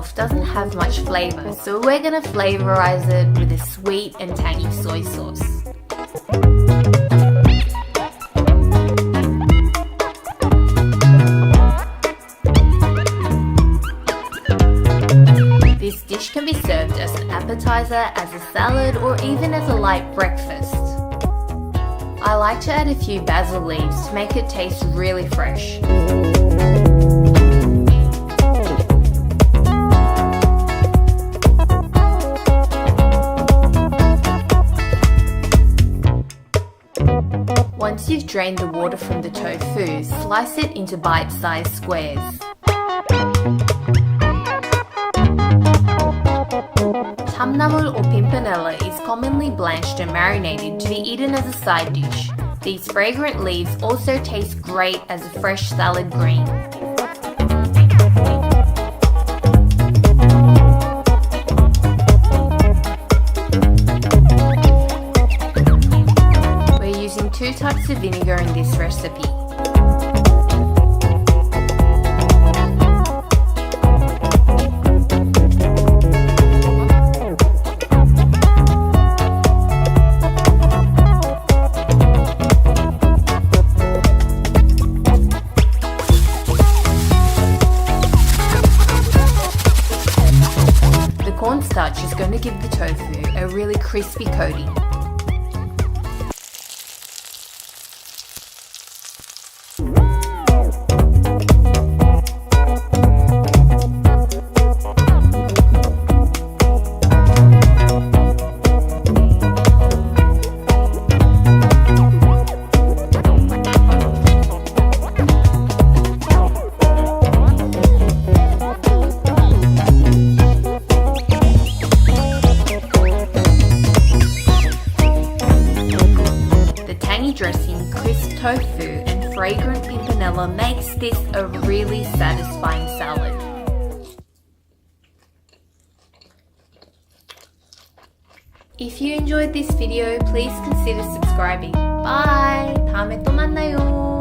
itself doesn't have much flavor, so we're gonna flavorize it with a sweet and tangy soy sauce. This dish can be served as an appetizer, as a salad, or even as a light breakfast. I like to add a few basil leaves to make it taste really fresh. Once you've drained the water from the tofu, slice it into bite-sized squares. Chamnamul or pimpinella is commonly blanched and marinated to be eaten as a side dish. These fragrant leaves also taste great as a fresh salad green. We're using 2 types of vinegar in this recipe. Cornstarch is going to give the tofu a really crispy coating. Dressing, crisp tofu, and fragrant pimpinella makes this a really satisfying salad. If you enjoyed this video, please consider subscribing. Bye! 다음에 또 만나요.